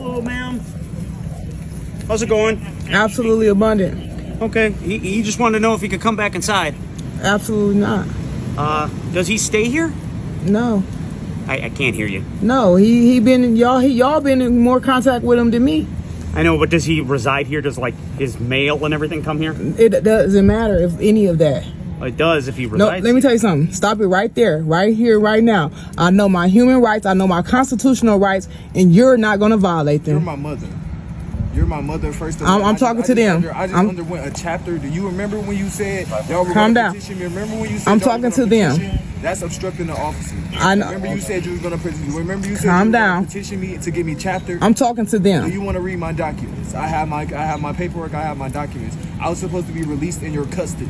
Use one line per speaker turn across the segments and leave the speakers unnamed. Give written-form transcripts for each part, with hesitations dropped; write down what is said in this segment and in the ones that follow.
Hello, ma'am. How's it going?
Absolutely abundant.
Okay. He just wanted to know if he could come back inside.
Absolutely not.
Does he stay here?
No.
I can't hear you.
No, he been y'all been in more contact with him than me.
I know, but does he reside here? Does like his mail and everything come here?
It doesn't matter if any of that.
It does if he
No,
resides.
let me tell you something. Stop it right there, right here, right now. I know my human rights. I know my constitutional rights, and you're not going to violate them.
You're my mother. You're my mother, first of all.
I'm talking to them.
I just underwent a chapter. Do you remember when you said y'all were
Calm
going to
down.
petition me? Remember when you said
I'm
y'all
talking
were
to
gonna
them.
petition? That's obstructing the officer.
I know.
Remember you said you was going to petition. Remember you said
Calm
you were
down.
going to petition me to give me chapter.
I'm talking to
Do
them.
you want to read my documents? I have my paperwork. I have my documents. I was supposed to be released in your custody,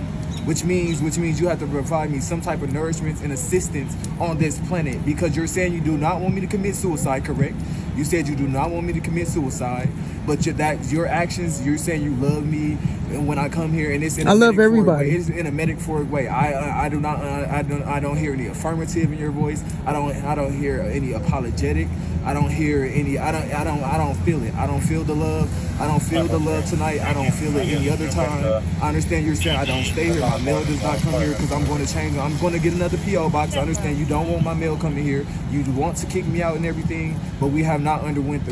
which means you have to provide me some type of nourishment and assistance on this planet, because you're saying you do not want me to commit suicide, correct? You said you do not want me to commit suicide, but your actions, you're saying you love me, and when I come here, and it's in a
I love
metaphoric
everybody.
way. It's in a metaphoric way. I don't hear any affirmative in your voice. I don't hear any apologetic. I don't hear any. I don't feel it. I don't feel the love. I don't feel the love tonight. I don't feel it any other time. I understand you're saying I don't stay here. My mail does not come here because I'm going to change. I'm going to get another PO box. I understand you don't want my mail coming here. You want to kick me out and everything, but we have not went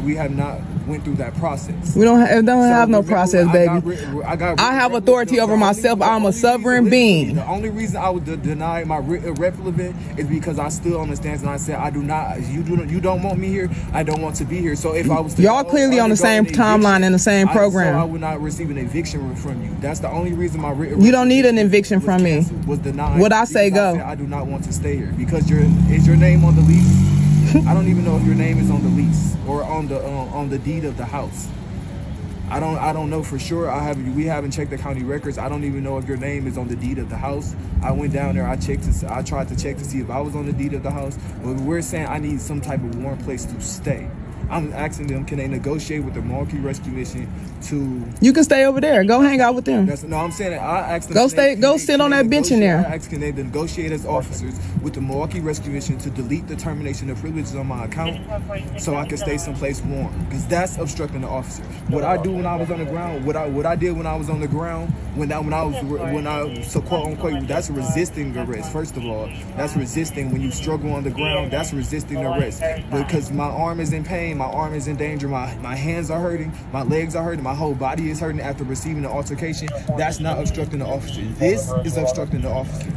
through that process.
We don't have no process, baby.
I
have authority over myself. I'm a sovereign being.
The only reason I would deny my irrelevant is because I stood on the stance and I said I do not. You don't want me here. I don't want to be here. So if I was to
Y'all clearly on the same timeline and the same program.
I would not receive an eviction from you. That's the only reason my
You don't need an eviction from me.
Was denied.
What I say go.
I do not want to stay here because is your name on the lease? I don't even know if your name is on the lease or on the deed of the house. I don't know for sure. We haven't checked the county records. I don't even know if your name is on the deed of the house. I went down there. I tried to check to see if I was on the deed of the house. But we're saying I need some type of warm place to stay. I'm asking them, can they negotiate with the Milwaukee Rescue Mission to...
You can stay over there. Go hang out with them.
I'm saying I asked them...
Go sit on that bench in there.
I asked can they negotiate as officers with the Milwaukee Rescue Mission to delete the termination of privileges on my account so I can stay someplace warm, because that's obstructing the officer. What I do when I was on the ground, what I did when I was on the ground, when I so quote unquote, that's resisting arrest. First of all, that's resisting. When you struggle on the ground, that's resisting arrest, because my arm is in pain. My arm is in danger. My hands are hurting. My legs are hurting. My whole body is hurting after receiving the altercation. That's not obstructing the officer. This is obstructing the officer.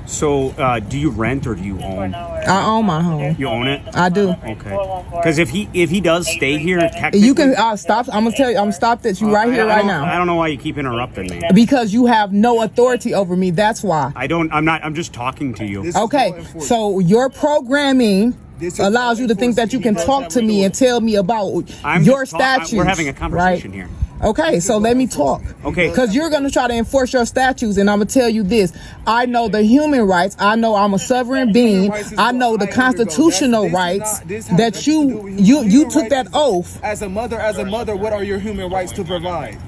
So, do you rent or do you own?
I own my home.
You own it?
I do.
Okay. Because if he does stay here, technically,
You can stop. I'm gonna tell you. I'm stopped at you right here, right now.
I don't know why you keep interrupting me.
Because you have no authority over me. That's why.
I'm just talking to you.
Okay. So your programming allows you to think that you can talk to me and tell me about your statutes.
We're having a conversation here.
Okay, so let me talk.
Okay.
Because you're going to try to enforce your statutes, and I'm going to tell you this. I know the human rights. I know I'm a sovereign being. I know the constitutional rights that you took that oath.
As a mother, what are your human rights to provide?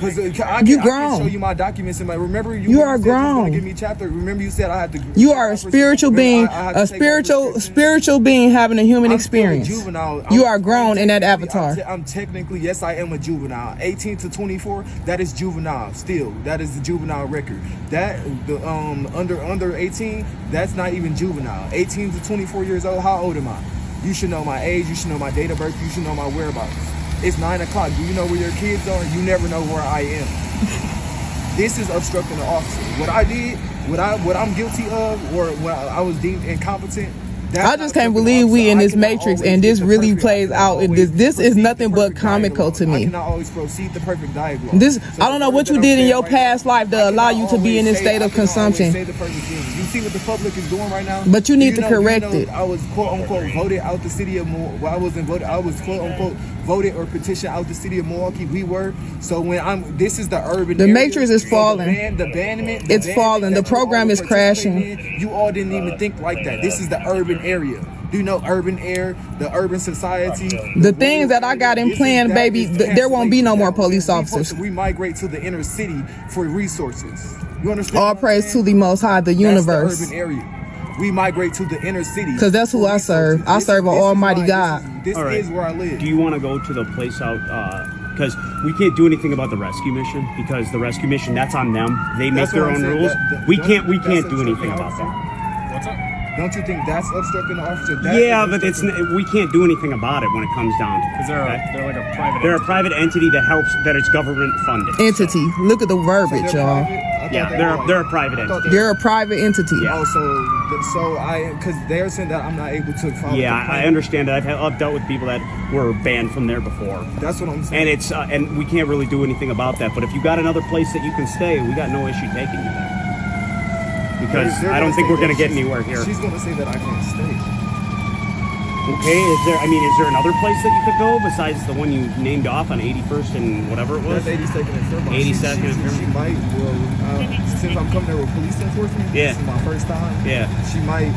Because I
You
can
grown.
show you my documents and remember
You are grown.
Give me chapter. Remember you said I had to.
You are a spiritual being, a spiritual being having a human experience.
Juvenile.
You are grown in that avatar.
I'm technically, yes, I am a juvenile. 18 to 24, that is juvenile. Still, that is the juvenile record. That the under 18, that's not even juvenile. 18 to 24 years old. How old am I? You should know my age. You should know my date of birth. You should know my whereabouts. It's 9 o'clock. Do you know where your kids are? You never know where I am. This is obstructing the officer. What I did, what I'm guilty of, or what I was deemed incompetent.
I just can't believe we in this matrix and this really plays out. This is nothing but comical to
I
me.
cannot always proceed the perfect dialogue.
I don't know what you did in your past life to allow you to be in this state of consumption.
Say the perfect thing. You see what the public is doing right now?
But you need to correct it.
I was quote unquote voted out the city of Milwaukee. Well, I wasn't voted. I was quote unquote voted or petitioned out the city of Milwaukee. We were. So when this is the urban.
The
area.
matrix is falling.
The abandonment.
It's falling. The program is crashing.
You all didn't even think like that. This is the urban area. Do you know urban air, the urban society?
The things that I got in plan, baby, there won't be no more police officers.
We migrate to the inner city for resources. You understand?
All praise to the Most High, the universe.
That's the urban area. we migrate to the inner city.
Because that's who I serve. I serve an almighty God.
This
All right.
is where I live.
Do you want to go to the place out? Because we can't do anything about the rescue mission, because the rescue mission, that's on them. They make
That's
their
what I'm
own
saying.
rules. We
Don't
can't
you think that's
do anything
obstructing
about
the
that.
What's up?
Don't you think that's obstructing the officer? That
Yeah,
is
but it's
obstructing-
we can't do anything about it when it comes down to it.
Because they're like a private.
They're a private entity that helps, that is government funded.
Entity. Look at the
So
verbiage,
they're
y'all.
private? I thought
Yeah,
they
they're
were
they're a private
I thought
entity.
they-
They're a private entity.
Yeah.
Oh, so I, because they're saying that I'm not able to follow.
Yeah,
the plan.
I understand that. I've dealt with people that were banned from there before,
That's what I'm saying.
and it's and we can't really do anything about that. But if you got another place that you can stay, we got no issue taking you there. Because
They're
I don't
gonna
think
say
we're gonna
that
get
she's-
anywhere here.
She's gonna say that I can't stay.
Okay, is there another place that you could go besides the one you named off on 81st and whatever it was?
That's 82nd and Fairmont.
82nd and
She
Fairmont.
might. Well, since I'm coming there with police enforcement.
Yeah.
This is my first time.
Yeah.
She might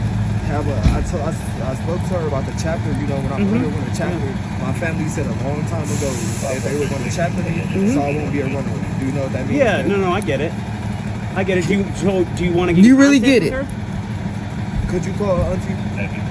have a. I spoke to her about the chapter. You know, when I
Mm-hmm.
when the chapter, my family said a long time ago that they were going to chapter me, so I won't be a runaway. Do you know what that means?
Mm-hmm. Yeah, no, I get it. I get it. Do you want to get
You
in
really
contact
get
with
it.
her?
Could you call her auntie?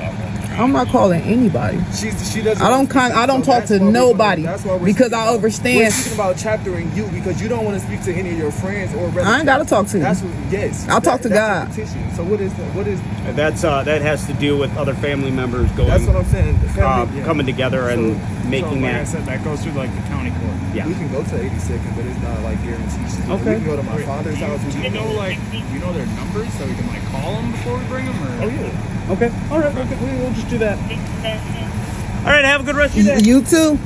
I'm not calling anybody.
She doesn't.
I don't talk to nobody because I
We're
understand.
speaking about chaptering you because you don't want to speak to any of your friends or relatives.
I ain't gotta talk to you.
That's what, yes.
I'll talk to
that's
God.
a petition. So what is that? What is?
That has to do with other family members going,
That's what I'm saying. The family, yeah.
coming together and making
Like I
that.
said, that goes through like the county court.
Yeah.
We can go to 82nd, but it's not like guaranteed.
Okay.
We can go to my father's house. We
Do you
can
know know their numbers so we can like call them before we bring them? Or?
Oh yeah.
Okay. All right. Okay. We'll just do that. All right. Have a good rest of your day.
You too.